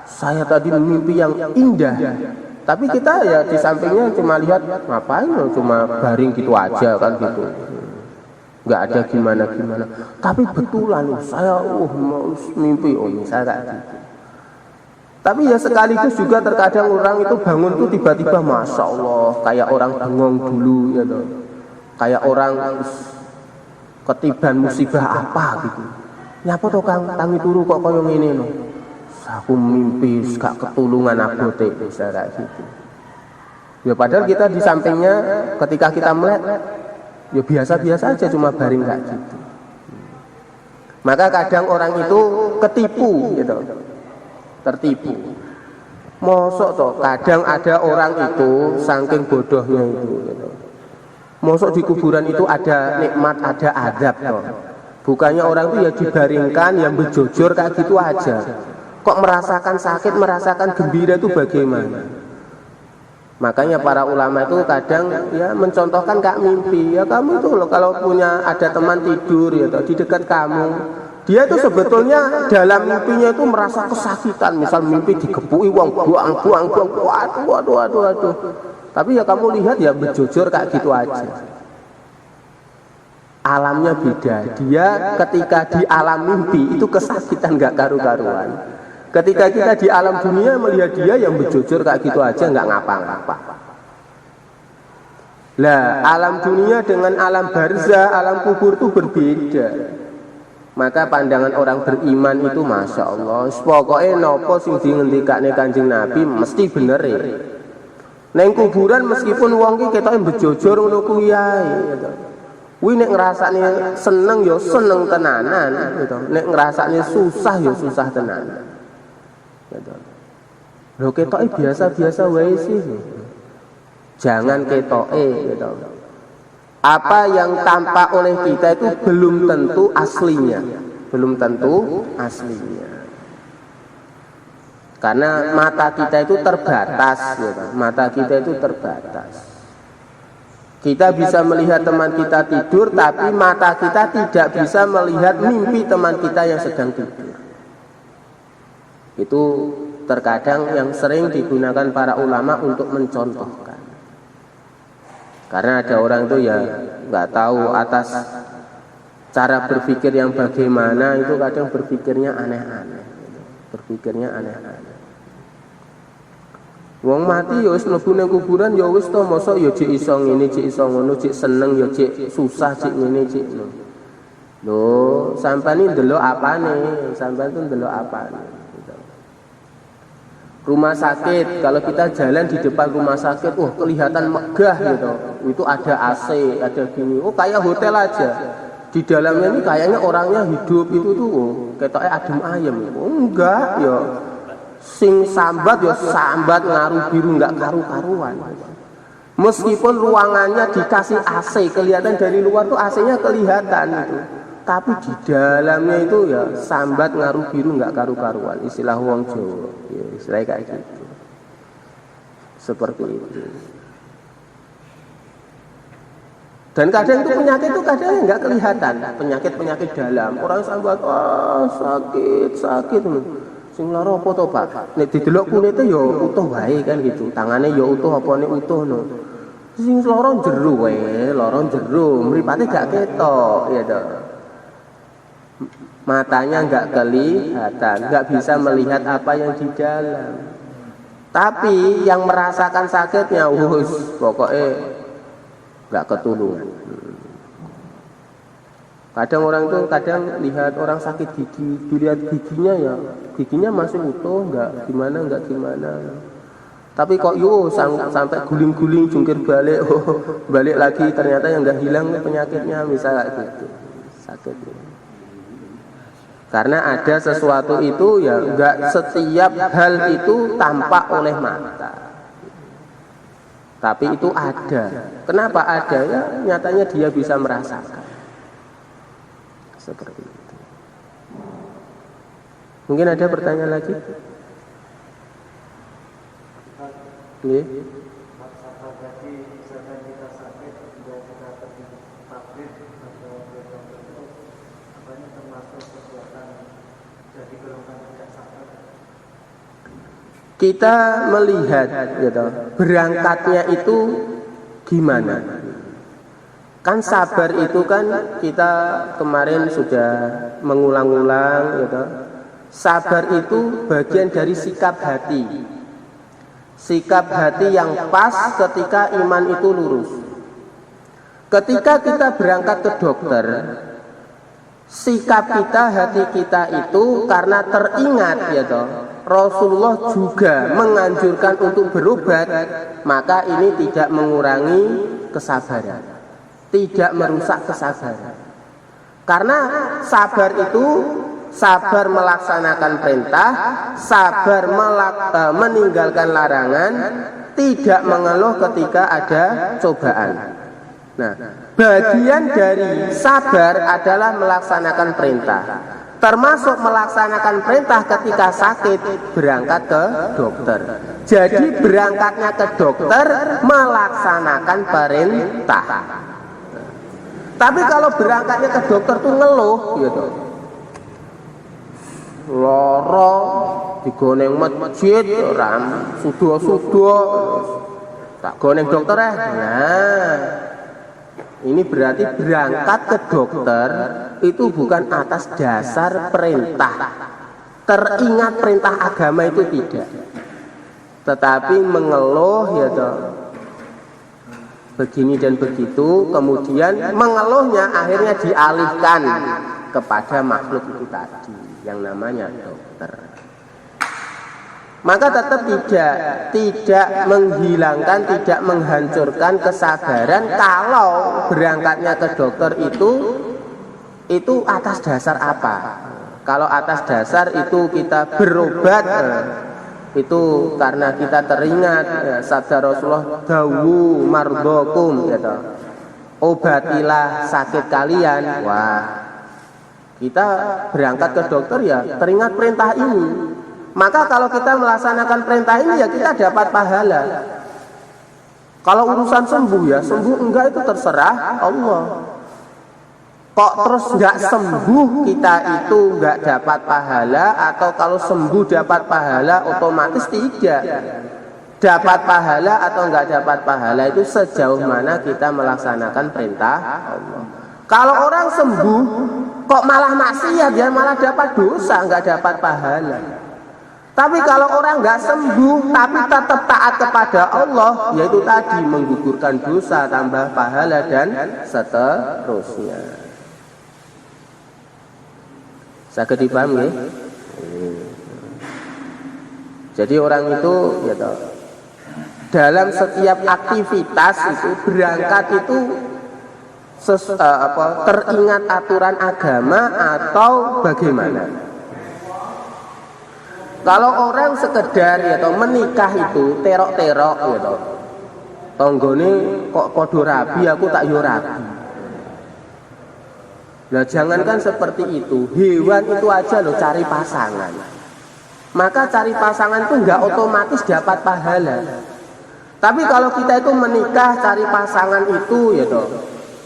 saya tadi mimpi yang indah. Tapi kita ya di sampingnya cuma lihat, ngapain loh, cuma baring gitu aja kan gitu. Nggak ada gimana-gimana. Tapi betulan saya mau mimpi saya kayak gitu. Tapi ya sekaligus juga terkadang orang itu bangun tuh tiba-tiba Masya Allah kayak orang bengong dulu ya toh. Kayak orang ketiban musibah apa gitu. Nyapa toh Kang tangi turu kok koyo ngene no. Aku mimpi gak ketulungan abote bisa kayak gitu. Ya padahal kita di sampingnya ketika kita melek ya biasa-biasa aja cuma baring kayak gitu. Maka kadang orang itu ketipu gitu. Tertipu. Mosok toh kadang ada orang itu saking bodohnya itu gitu. Mosok di kuburan itu ada nikmat, ada adab toh. Bukannya orang itu ya dibaringkan yang berjojor kayak gitu aja. Kok merasakan sakit, merasakan gembira itu bagaimana? Makanya para ulama itu kadang ya mencontohkan kayak mimpi. Ya kamu itu loh kalau punya ada teman tidur ya toh, di dekat kamu. Dia itu sebetulnya dalam mimpinya itu merasa kesakitan, misal mimpi digepuki wong buang, waduh. Tapi ya kamu lihat ya berjujur kayak gitu aja. Alamnya beda. Dia ketika di alam mimpi itu kesakitan nggak karu-karuan. Ketika kita di alam dunia melihat dia yang berjujur kayak gitu aja nggak ngapa-ngapa. Lah alam dunia dengan alam barzah, alam kubur itu berbeda. Maka pandangan orang beriman itu Masya Allah pokoknya nopo sing dingendikane Kanjeng Nabi mesti bener ya. Neng kuburan meskipun wong ki ketoke bejojor ngono kuwi ae gitu. Kuwi nek ngrasakne seneng ya seneng tenanan gitu. Nek ngrasakne susah ya susah tenanan. Gitu. Lho ketoke biasa-biasa wae sih. Jangan ketoke gitu. Apa yang tampak oleh kita itu belum tentu aslinya, karena mata kita itu terbatas, gitu. Mata kita itu terbatas. Kita bisa melihat teman kita tidur, tapi mata kita tidak bisa melihat mimpi teman kita yang sedang tidur. Itu terkadang yang sering digunakan para ulama untuk mencontohkan. Karena ada orang itu ya nggak tahu atas cara berpikir yang bagaimana, itu kadang berpikirnya aneh-aneh. Wong mati ya wis mlebu nang kuburan ya wis to, mosok ya cek iso ngene, cek iso ngono, cek seneng ya cek susah, cek ngene, cek ngono. Lho, sampean iki ndelok apane? Sampean tuh ndelok apane? Rumah sakit, kalau kita jalan di depan rumah sakit, kelihatan megah gitu. Itu ada AC, ada gini. Kayak hotel aja. Di dalamnya ini kayaknya orangnya hidup itu tuh, ketoknya adem ayem. Enggak, ya. Sing sambat ya sambat ngaruh biru enggak karu-karuan. Meskipun ruangannya dikasih AC, kelihatan dari luar tuh AC-nya kelihatan itu. Tapi di dalamnya itu ya sambat ngaru biru nggak karu-karuan, istilah wong Jawa. Ya, istilahnya kayak gitu. Seperti itu. Dan kadang itu penyakit itu kadang nggak kelihatan, penyakit dalam. Orang sambat, sakit. Sing lara apa to, Pak? Nek didelok kulite ya utuh wae kan gitu. Tangane ya utuh apa nek utuh no. Sing lara jero wae, lara jero, mripate gak ketok, ya toh. Matanya nggak kelihatan, nggak bisa melihat apa yang di dalam. Tapi yang merasakan sakitnya, pokoknya nggak ketulungan. Kadang orang tuh lihat orang sakit gigi, dilihat giginya masih utuh, nggak gimana. Tapi kok sampai guling-guling jungkir balik, balik lagi ternyata yang nggak hilang penyakitnya, misalnya gitu, sakitnya. Karena ada sesuatu itu ya nggak setiap hal itu tampak oleh mata. Tapi itu ada. Kenapa ada? Ya nyatanya dia bisa merasakan. Seperti itu. Mungkin ada pertanyaan lagi? Nih. Kita melihat gitu, berangkatnya itu gimana? Kan sabar itu kan kita kemarin sudah mengulang-ulang gitu. Sabar itu bagian dari sikap hati. Sikap hati yang pas ketika iman itu lurus. Ketika kita berangkat ke dokter, sikap kita, hati kita itu karena teringat gitu. Rasulullah juga menganjurkan untuk berobat, maka ini tidak mengurangi kesabaran, tidak merusak kesabaran. Karena sabar itu sabar melaksanakan perintah, sabar meninggalkan larangan, tidak mengeluh ketika ada cobaan. Nah, bagian dari sabar adalah melaksanakan perintah. Termasuk melaksanakan perintah ketika sakit, berangkat ke dokter. Jadi berangkatnya ke dokter melaksanakan perintah. Tapi kalau berangkatnya ke dokter tuh ngeluh gitu. Loro digoneng masjid, ram sudo tak goneng dokter ya. Nah, ini berarti berangkat ke dokter itu bukan atas dasar perintah, teringat perintah agama itu tidak, tetapi mengeluh ya toh, begini dan begitu, kemudian mengeluhnya akhirnya dialihkan kepada makhluk itu tadi yang namanya dokter. Maka tetap tidak menghilangkan, tidak menghancurkan kesabaran kalau berangkatnya ke dokter itu atas dasar apa? Kalau atas dasar itu kita berobat, itu karena kita teringat sabda Rasulullah, dawu mardokum, gitu. Obatilah sakit kalian. Wah, kita berangkat ke dokter ya teringat perintah ini. Maka kalau kita melaksanakan perintah ini ya kita dapat pahala. Kalau urusan sembuh ya sembuh, enggak itu terserah Allah. Kok terus nggak sembuh kita itu nggak dapat pahala, atau kalau sembuh dapat pahala otomatis tidak. Dapat pahala atau nggak dapat pahala itu sejauh mana kita melaksanakan perintah Allah. Kalau orang sembuh kok malah maksiat, dia malah dapat dosa, nggak dapat pahala. Tapi kalau orang nggak sembuh tapi tetap taat kepada Allah, yaitu tadi menggugurkan dosa, tambah pahala dan seterusnya. Saged dipaham ya? Jadi orang itu ya toh, dalam setiap aktivitas itu berangkat itu teringat aturan agama atau bagaimana? Kalau orang sekedar ya toh, menikah itu terok-terok ya toh, Tanggane kok padha rabi, aku tak yo rabi. Nah, jangankan seperti itu, hewan itu aja loh cari pasangan. Maka cari pasangan itu enggak otomatis dapat pahala. Tapi kalau kita itu menikah cari pasangan itu ya toh.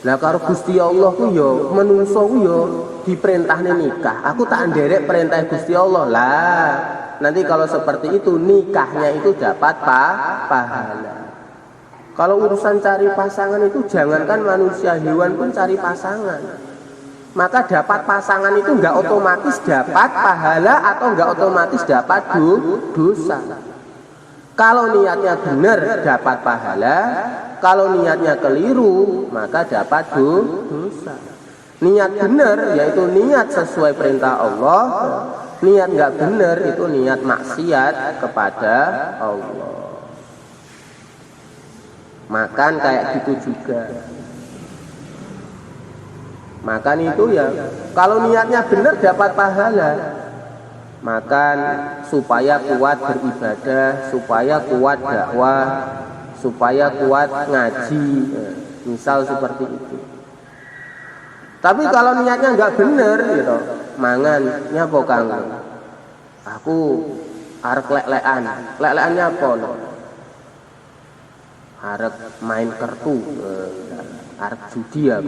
Lah karo Gusti Allah ku yo menungso ku yo diperintahne nikah. Aku tak nderek perintah Gusti Allah. Lah, nanti kalau seperti itu nikahnya itu dapat pahala. Kalau urusan cari pasangan itu jangankan manusia, hewan pun cari pasangan. Maka dapat pasangan itu enggak otomatis dapat pahala atau enggak otomatis dapat dosa. Kalau niatnya benar dapat pahala, kalau niatnya keliru maka dapat dosa. Niat benar yaitu niat sesuai perintah Allah, niat enggak benar itu niat maksiat kepada Allah. Makan kayak gitu juga. Makan itu ya kalau niatnya benar dapat pahala. Makan supaya kuat beribadah, supaya kuat dakwah, supaya kuat ngaji, misal seperti itu. Tapi kalau niatnya enggak benar gitu, mangan nyapa Kang? Aku arep lek-lekan. Lek-lekannya apa? Arep main kartu, arep judi ya.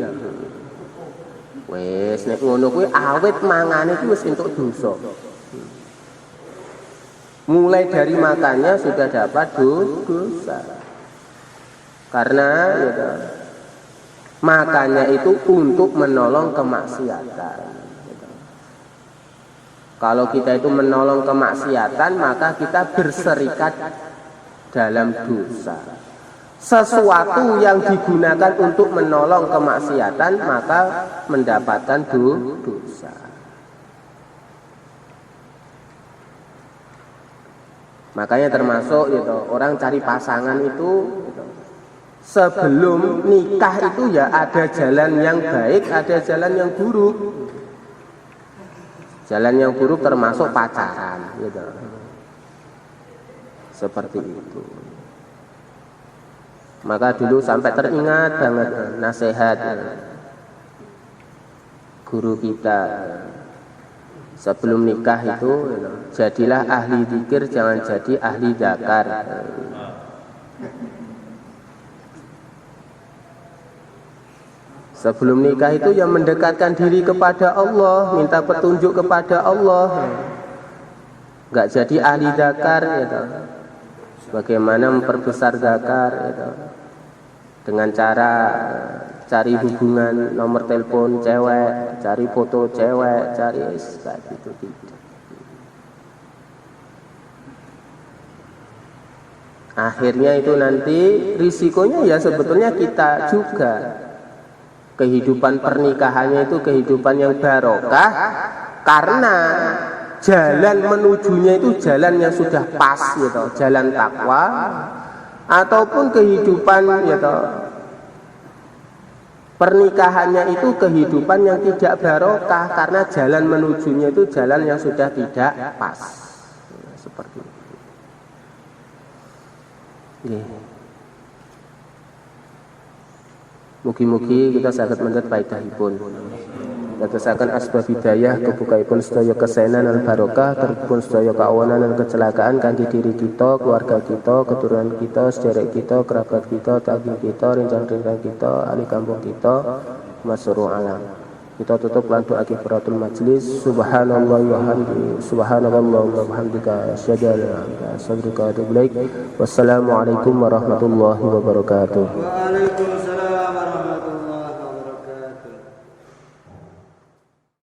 Wes nek ngono kuwi awet mangane iki wis entuk dosa. Mulai dari makannya sudah dapat dosa. Karena ya, makannya itu untuk menolong kemaksiatan. Kalau kita itu menolong kemaksiatan, maka kita berserikat dalam dosa. Sesuatu yang digunakan untuk menolong kemaksiatan maka mendapatkan dosa. Makanya termasuk gitu, orang cari pasangan itu gitu, sebelum nikah itu ya ada jalan yang baik, ada jalan yang buruk. Jalan yang buruk termasuk pacaran gitu. Seperti itu. Maka dulu sampai teringat banget nasihat guru kita sebelum nikah itu, jadilah ahli zikir, jangan jadi ahli zakar. Sebelum nikah itu yang mendekatkan diri kepada Allah, minta petunjuk kepada Allah. Enggak jadi ahli zakar gitu. Bagaimana memperbesar zakar gitu. Dengan cara cari hubungan, nomor telepon cewek, cari foto cewek, cari kayak gitu gitu. Akhirnya itu nanti risikonya ya sebetulnya kita juga. Kehidupan pernikahannya itu kehidupan yang barokah karena jalan menujunya itu jalan yang sudah pas gitu, jalan takwa. Ataupun kehidupan gitu, pernikahannya itu kehidupan yang tidak barokah karena jalan menujunya itu jalan yang sudah tidak pas. Seperti itu. Mugi-mugi kita saged mendhet faedahipun. Dadosaken asbab hidayah kebukaipun sedaya kesenan lan barokah, terpun sedaya kaonan dan kecelakaan kanthi diri kita, keluarga kita, keturunan kita, sederek kita, kerabat kita, tanggung kita, rencang-rencang kita, ahli kampung kita, masyhur alam. Kita tutup lan doa kifaratul majlis. Subhanallah wa hamdihi, subhanallah wa bihamdika, asyhadu an la ilaha illa anta, astaghfiruka wa atubu ilaik. Wassalamualaikum warahmatullahi wabarakatuh.